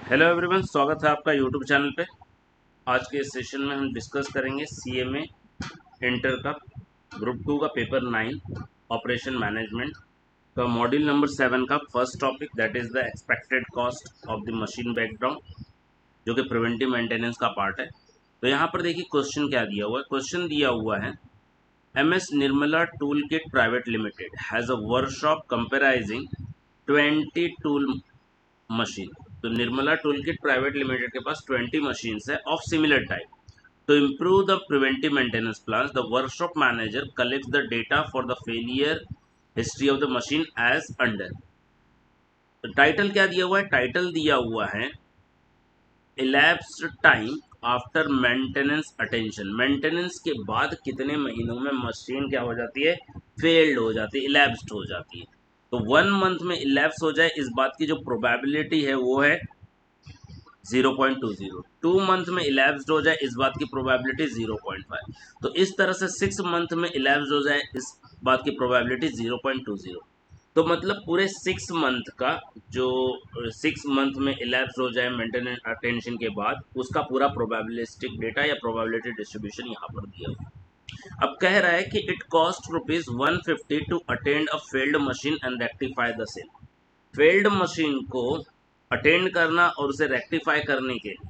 Hello everyone, स्वागत है आपका यूट्यूब चैनल पे। आज के इस सेशन में हम डिस्कस करेंगे सीएमए इंटर का ग्रुप 2 का पेपर 9 ऑपरेशन मैनेजमेंट का मॉड्यूल नंबर 7 का first topic, that is the expected cost of the machine breakdown, जो कि प्रिवेंटिव मेंटेनेंस का पार्ट है। तो यहाँ पर देखिए क्वेश्चन क्या दिया हुआ है। क्वेश्चन दिया हुआ है MS Nirmala tool kit private limited has a workshop comprising 20 tool machine. तो Nirmala tool kit private limited के पास 20 मशीन है of similar type. To improve the preventive maintenance plans, the workshop manager collects the data for the failure history of the machine as under। तो title क्या दिया हुआ है? Title दिया हुआ है elapsed time after maintenance attention. Maintenance के बाद कितने महीनों में मशीन क्या हो जाती है? फेल्ड हो जाती है, elapsed हो जाती है। तो 1 मंथ में elapse हो जाए, इस बात की जो प्रोबेबिलिटी है वो है 0.20। 2 मंथ में इलेप्स्ड हो जाए, इस बात की प्रोबेबिलिटी 0.5। तो इस तरह से 6 मंथ में इलेप्स्ड हो जाए, इस बात की प्रोबेबिलिटी 0.20। तो मतलब पूरे 6 मंथ का जो 6 मंथ में इलेप्स हो जाए मेंटेनेंस अटेंशन के बाद, उसका पूरा प्रोबेबिलिस्टिक डेटा या प्रोबेबिलिटी डिस्ट्रीब्यूशन यहाँ पर दिया हुआ। अब कह रहा है कि it cost ₹150 to attend a failed machine and rectify the same. Failed machine को अटेंड करना और उसे रेक्टिफाई करने के लिए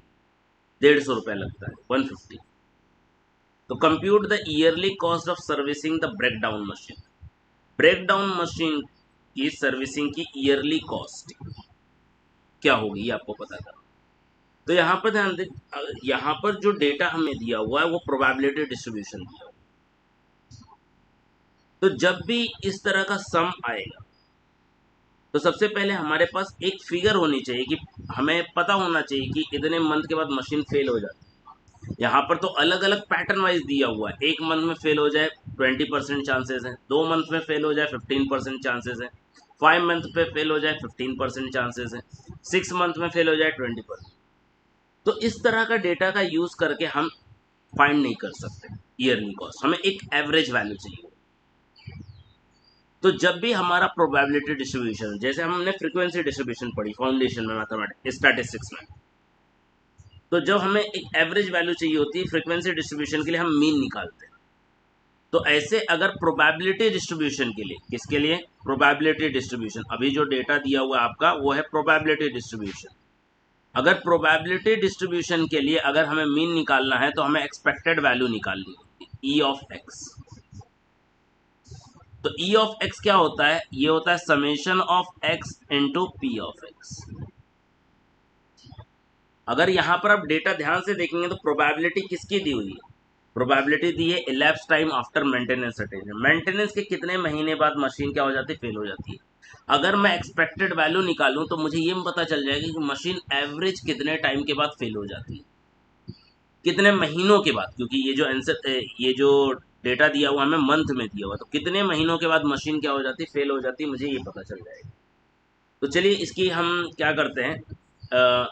₹150 लगता है, 150। तो compute the yearly cost of servicing the breakdown machine. Breakdown machine की सर्विसिंग की ईयरली कॉस्ट क्या होगी, ये आपको पता करना। तो यहाँ पर ध्यान दें, यहाँ पर जो डेटा हमें दिया हुआ है वो प्रोबेबिलिटी डिस्ट्रीब्यूशन दिया हुआ है। तो जब भी इस तरह का सम आएगा तो सबसे पहले हमारे पास एक फिगर होनी चाहिए कि हमें पता होना चाहिए कि इतने मंथ के बाद मशीन फेल हो जाती है। यहाँ पर तो अलग अलग पैटर्न वाइज दिया हुआ है। 1 मंथ में फेल हो जाए 20% चांसेस है, 2 मंथ में फेल हो जाए 15% चांसेस है, 5 मंथ पे फेल हो जाए 15% चांसेस है, 6 मंथ में फेल हो जाए 20%। तो इस तरह का डेटा का यूज करके हम फाइंड नहीं कर सकते ईयरली कॉस्ट, हमें एक एवरेज वैल्यू चाहिए। तो जब भी हमारा प्रोबेबिलिटी डिस्ट्रीब्यूशन, जैसे हमने फ्रीक्वेंसी डिस्ट्रीब्यूशन पढ़ी फाउंडेशन में मैथमेटिक्स स्टैटिस्टिक्स में, तो जब हमें एक एवरेज वैल्यू चाहिए होती है फ्रीक्वेंसी डिस्ट्रीब्यूशन के लिए, हम मीन निकालते हैं। तो ऐसे अगर प्रोबेबिलिटी डिस्ट्रीब्यूशन के लिए, किसके लिए? Probability distribution. अभी जो डेटा दिया हुआ है आपका वो है प्रोबेबिलिटी डिस्ट्रीब्यूशन। अगर प्रोबेबिलिटी डिस्ट्रीब्यूशन के लिए अगर हमें मीन निकालना है तो हमें एक्सपेक्टेड वैल्यू निकालनी होती है, ई ऑफ एक्स। तो ई ऑफ एक्स क्या होता है? ये होता है summation of x into P of x. अगर यहां पर आप डेटा ध्यान से देखेंगे तो प्रोबेबिलिटी किसकी दी हुई है? प्रोबेबिलिटी दी है ellipse time after maintenance attention. Maintenance के कितने महीने बाद मशीन क्या हो जाती है? फेल हो जाती है। अगर मैं एक्सपेक्टेड वैल्यू निकालूं तो मुझे ये पता चल जाएगा कि मशीन एवरेज कितने टाइम के बाद फेल हो जाती है, कितने महीनों के बाद। क्योंकि ये जो आंसर, ये जो डेटा दिया हुआ हमें मंथ में दिया हुआ, तो कितने महीनों के बाद मशीन क्या हो जाती है? फेल हो जाती है, मुझे ये पता चल जाएगा। तो चलिए इसकी हम क्या करते हैं,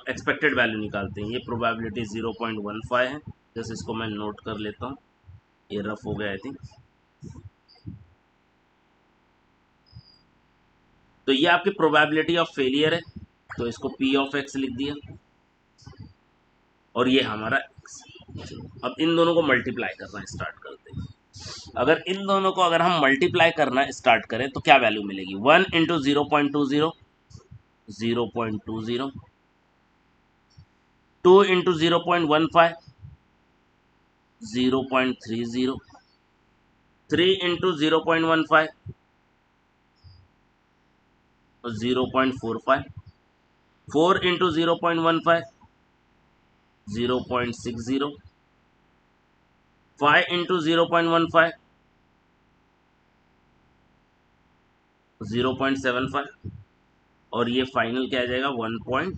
एक्सपेक्टेड वैल्यू निकालते हैं। ये प्रोबेबिलिटी 0.15 है। जैसे इसको मैं नोट कर लेता हूँ, ये रफ हो गया आई थिंक। तो ये आपकी प्रोबेबिलिटी ऑफ फेलियर है, तो इसको पी ऑफ एक्स लिख दिया, और ये हमारा एक्स। अब इन दोनों को मल्टीप्लाई करना स्टार्ट करते हैं। अगर इन दोनों को अगर हम मल्टीप्लाई करना स्टार्ट करें तो क्या वैल्यू मिलेगी? 1 into 0.20, 0.20, 2 into 0.15, 0.30, 3 into 0.15, 0.45, 4 into 0.15, 0.60, 5 into 0.15, 0.75, और ये फाइनल क्या आ जाएगा? 1.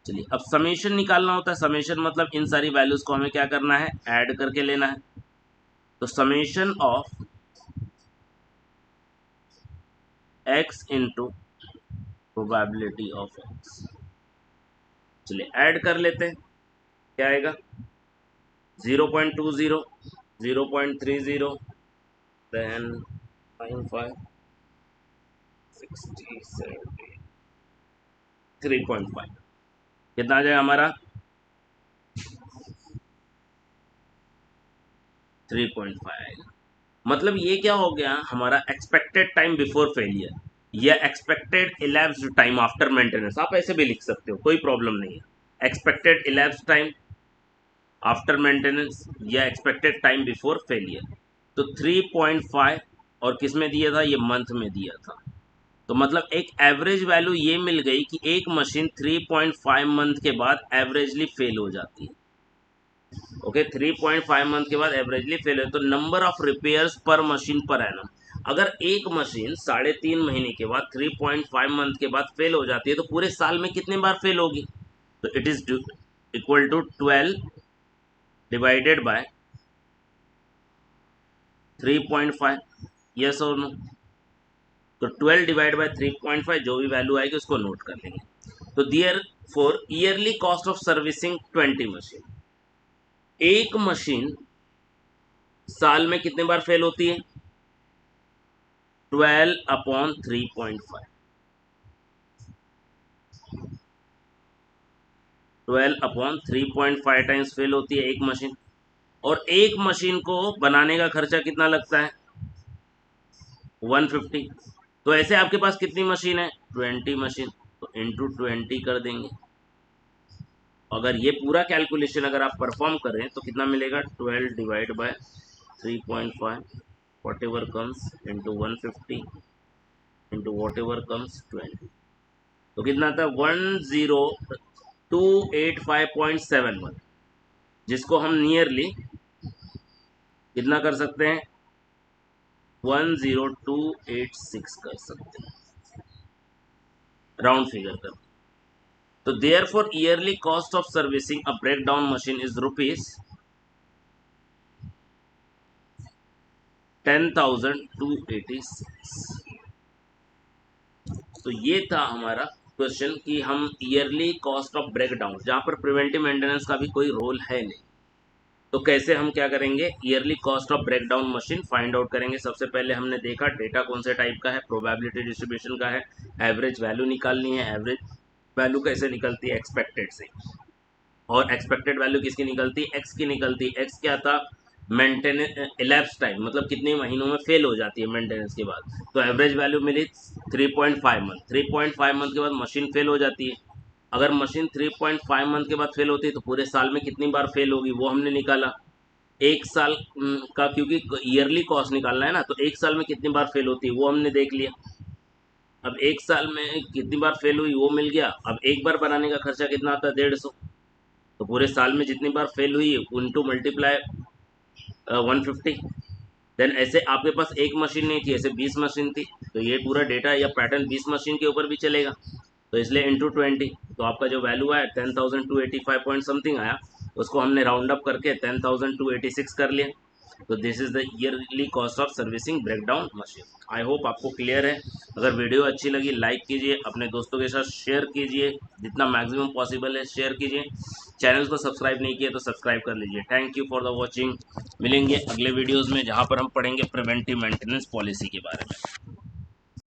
चलिए अब समेशन निकालना होता है। समेशन मतलब इन सारी वैल्यूज को हमें क्या करना है? ऐड करके लेना है। तो summation of x into probability of x, चलिए ऐड कर लेते हैं। क्या आएगा? 0.20, 0.30, देन 95, 60, 70, 3.5 कितना आ जाएगा हमारा 3.5 आएगा। मतलब ये क्या हो गया हमारा एक्सपेक्टेड टाइम बिफोर फेलियर या expected elapsed time after maintenance, आप ऐसे भी लिख सकते हो, कोई प्रॉब्लम नहीं है। Expected elapsed time after maintenance या एक्सपेक्टेड टाइम बिफोर फेलियर। तो 3.5 और किस में दिया था, ये मंथ में दिया था। तो मतलब एक एवरेज वैल्यू ये मिल गई कि एक मशीन 3.5 मंथ के बाद एवरेजली फेल हो जाती है। ओके 3.5 मंथ के बाद एवरेजली फेल है। तो नंबर ऑफ रिपेयर्स पर मशीन पर एनम, अगर एक मशीन 3.5 महीने के बाद 3.5 मंथ के बाद फेल हो जाती है तो पूरे साल में कितने बार फेल होगी, तो it is equal to 12 divided by 3.5, yes और नो। तो 12 डिवाइड बाय 3.5 जो भी वैल्यू आएगी उसको नोट कर लेंगे। तो therefore yearly cost of servicing 20 machine, एक मशीन साल में कितने बार फेल होती है, 12/3.5, 12/3.5 टाइम्स फेल होती है एक मशीन। और एक मशीन को बनाने का खर्चा कितना लगता है, 150। तो ऐसे आपके पास कितनी मशीन है, 20 मशीन, तो इंटू 20 कर देंगे। अगर ये पूरा कैलकुलेशन अगर आप परफॉर्म करें तो कितना मिलेगा, 12 divide by 3.5 what ever comes into 150 into what ever comes 20, तो कितना था 10285.71, जिसको हम नियरली कितना कर सकते हैं, 10286 कर सकते हैं, राउंड फिगर कर। तो therefore yearly cost of servicing a breakdown machine is ₹10,286। तो ये था हमारा क्वेश्चन कि हम yearly cost of breakdown, जहाँ पर प्रिवेंटिव मेंटेनेंस का भी कोई रोल है नहीं, तो कैसे हम क्या करेंगे, yearly cost of breakdown machine find out करेंगे। सबसे पहले हमने देखा डेटा कौन से टाइप का है, प्रोबेबिलिटी डिस्ट्रीब्यूशन का है, एवरेज वैल्यू निकालनी है। एवरेज वैल्यू कैसे निकलती है, एक्सपेक्टेड से, और एक्सपेक्टेड वैल्यू किसकी निकलती है, एक्स की निकलती है। एक्स क्या था, मेंटेनेंस इलैप्स टाइम, मतलब कितने महीनों में फेल हो जाती है मेंटेनेंस के बाद। तो एवरेज वैल्यू मिली 3.5 मंथ, 3.5 मंथ के बाद मशीन फेल हो जाती है। अगर मशीन 3.5 मंथ के बाद फेल होती है तो पूरे साल में कितनी बार फेल होगी वो हमने निकाला। एक साल का, क्योंकि ईयरली कॉस्ट निकालना है ना, तो एक साल में कितनी बार फेल होती है वो हमने देख लिया। अब एक साल में कितनी बार फेल हुई वो मिल गया। अब एक बार बनाने का खर्चा कितना आता है, 150, तो पूरे साल में जितनी बार फेल हुई है उनटू मल्टीप्लाई 150। देन ऐसे आपके पास एक मशीन नहीं थी, ऐसे 20 मशीन थी, तो ये पूरा डेटा या पैटर्न 20 मशीन के ऊपर भी चलेगा, तो इसलिए इंटू 20। तो आपका जो वैल्यू आया 10,285 पॉइंट समथिंग आया, उसको हमने राउंड अप करके 10,286 कर लिया। तो this is the yearly cost of servicing breakdown machine. I hope आपको क्लियर है। अगर वीडियो अच्छी लगी लाइक कीजिए, अपने दोस्तों के साथ शेयर कीजिए, जितना मैक्सिमम पॉसिबल है शेयर कीजिए। चैनल को सब्सक्राइब नहीं किया तो सब्सक्राइब कर लीजिए। Thank you for the watching. मिलेंगे अगले वीडियोज़ में जहाँ पर हम पढ़ेंगे प्रिवेंटिव मेंटेनेंस पॉलिसी के बारे में।